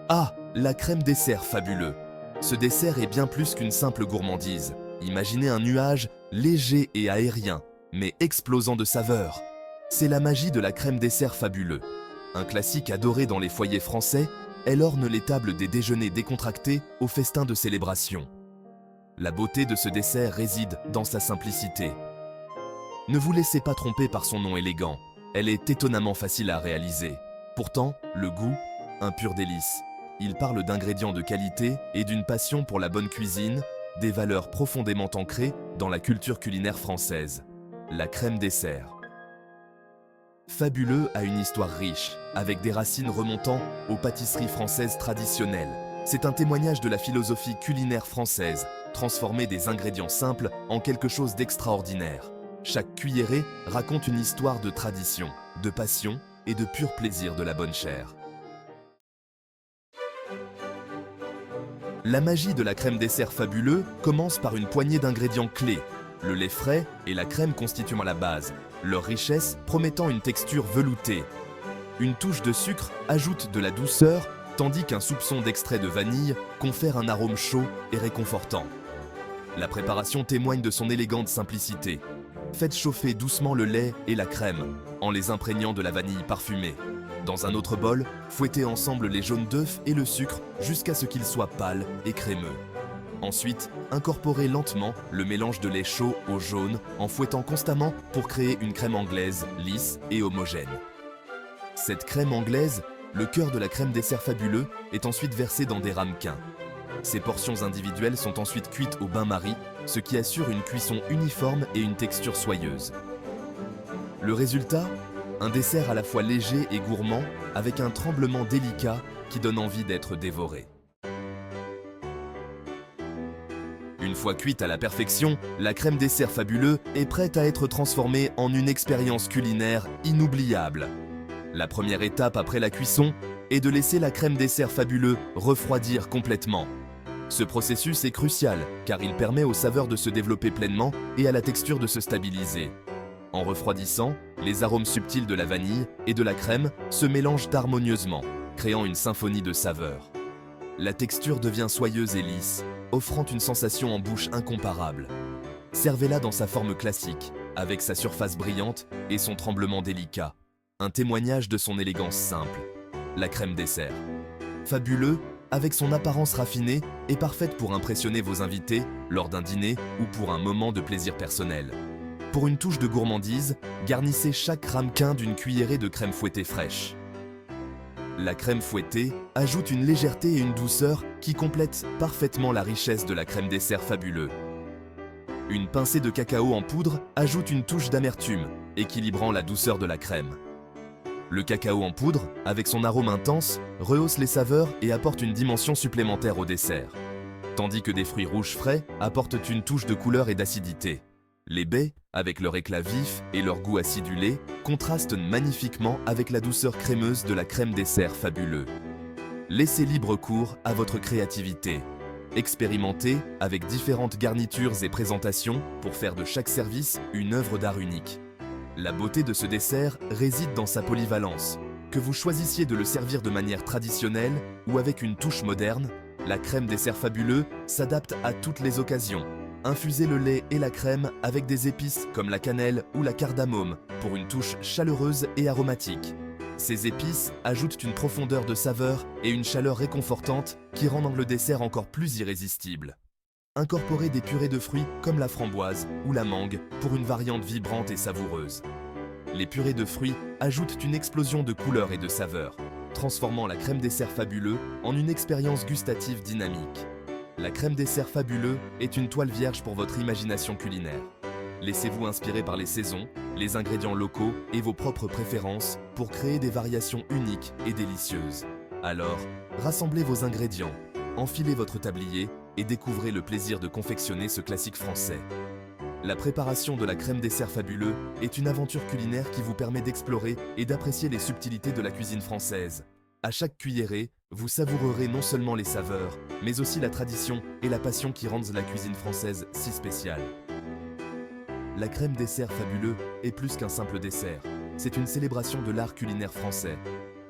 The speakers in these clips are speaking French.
Ah, la crème dessert fabuleux. Ce dessert est bien plus qu'une simple gourmandise. Imaginez un nuage léger et aérien, mais explosant de saveurs. C'est la magie de la crème dessert fabuleux. Un classique adoré dans les foyers français, elle orne les tables des déjeuners décontractés aux festins de célébration. La beauté de ce dessert réside dans sa simplicité. Ne vous laissez pas tromper par son nom élégant, elle est étonnamment facile à réaliser. Pourtant, le goût, un pur délice. Il parle d'ingrédients de qualité et d'une passion pour la bonne cuisine, des valeurs profondément ancrées dans la culture culinaire française. La crème dessert. Fabuleux a une histoire riche, avec des racines remontant aux pâtisseries françaises traditionnelles. C'est un témoignage de la philosophie culinaire française, transformer des ingrédients simples en quelque chose d'extraordinaire. Chaque cuillerée raconte une histoire de tradition, de passion et de pur plaisir de la bonne chair. La magie de la crème dessert fabuleux commence par une poignée d'ingrédients clés. Le lait frais et la crème constituant la base, leur richesse promettant une texture veloutée. Une touche de sucre ajoute de la douceur, tandis qu'un soupçon d'extrait de vanille confère un arôme chaud et réconfortant. La préparation témoigne de son élégante simplicité. Faites chauffer doucement le lait et la crème, en les imprégnant de la vanille parfumée. Dans un autre bol, fouettez ensemble les jaunes d'œufs et le sucre jusqu'à ce qu'ils soient pâles et crémeux. Ensuite, incorporez lentement le mélange de lait chaud au jaune en fouettant constamment pour créer une crème anglaise lisse et homogène. Cette crème anglaise, le cœur de la crème dessert fabuleux, est ensuite versée dans des ramequins. Ces portions individuelles sont ensuite cuites au bain-marie, ce qui assure une cuisson uniforme et une texture soyeuse. Le résultat ? Un dessert à la fois léger et gourmand, avec un tremblement délicat qui donne envie d'être dévoré. Une fois cuite à la perfection, la crème dessert fabuleux est prête à être transformée en une expérience culinaire inoubliable. La première étape après la cuisson est de laisser la crème dessert fabuleux refroidir complètement. Ce processus est crucial car il permet aux saveurs de se développer pleinement et à la texture de se stabiliser. En refroidissant, les arômes subtils de la vanille et de la crème se mélangent harmonieusement, créant une symphonie de saveurs. La texture devient soyeuse et lisse, offrant une sensation en bouche incomparable. Servez-la dans sa forme classique, avec sa surface brillante et son tremblement délicat. Un témoignage de son élégance simple. La crème dessert. Fabuleux, avec son apparence raffinée, est parfaite pour impressionner vos invités lors d'un dîner ou pour un moment de plaisir personnel. Pour une touche de gourmandise, garnissez chaque ramequin d'une cuillerée de crème fouettée fraîche. La crème fouettée ajoute une légèreté et une douceur qui complètent parfaitement la richesse de la crème dessert fabuleux. Une pincée de cacao en poudre ajoute une touche d'amertume, équilibrant la douceur de la crème. Le cacao en poudre, avec son arôme intense, rehausse les saveurs et apporte une dimension supplémentaire au dessert. Tandis que des fruits rouges frais apportent une touche de couleur et d'acidité. Les baies, avec leur éclat vif et leur goût acidulé, contrastent magnifiquement avec la douceur crémeuse de la crème dessert fabuleux. Laissez libre cours à votre créativité. Expérimentez avec différentes garnitures et présentations pour faire de chaque service une œuvre d'art unique. La beauté de ce dessert réside dans sa polyvalence. Que vous choisissiez de le servir de manière traditionnelle ou avec une touche moderne, la crème dessert fabuleux s'adapte à toutes les occasions. Infusez le lait et la crème avec des épices comme la cannelle ou la cardamome pour une touche chaleureuse et aromatique. Ces épices ajoutent une profondeur de saveur et une chaleur réconfortante qui rendent le dessert encore plus irrésistible. Incorporez des purées de fruits comme la framboise ou la mangue pour une variante vibrante et savoureuse. Les purées de fruits ajoutent une explosion de couleurs et de saveurs, transformant la crème dessert fabuleux en une expérience gustative dynamique. La crème dessert fabuleux est une toile vierge pour votre imagination culinaire. Laissez-vous inspirer par les saisons, les ingrédients locaux et vos propres préférences pour créer des variations uniques et délicieuses. Alors, rassemblez vos ingrédients, enfilez votre tablier et découvrez le plaisir de confectionner ce classique français. La préparation de la crème dessert fabuleux est une aventure culinaire qui vous permet d'explorer et d'apprécier les subtilités de la cuisine française. À chaque cuillerée, vous savourerez non seulement les saveurs, mais aussi la tradition et la passion qui rendent la cuisine française si spéciale. La crème dessert fabuleux est plus qu'un simple dessert. C'est une célébration de l'art culinaire français.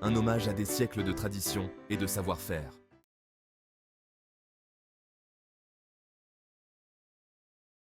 un hommage à des siècles de tradition et de savoir-faire.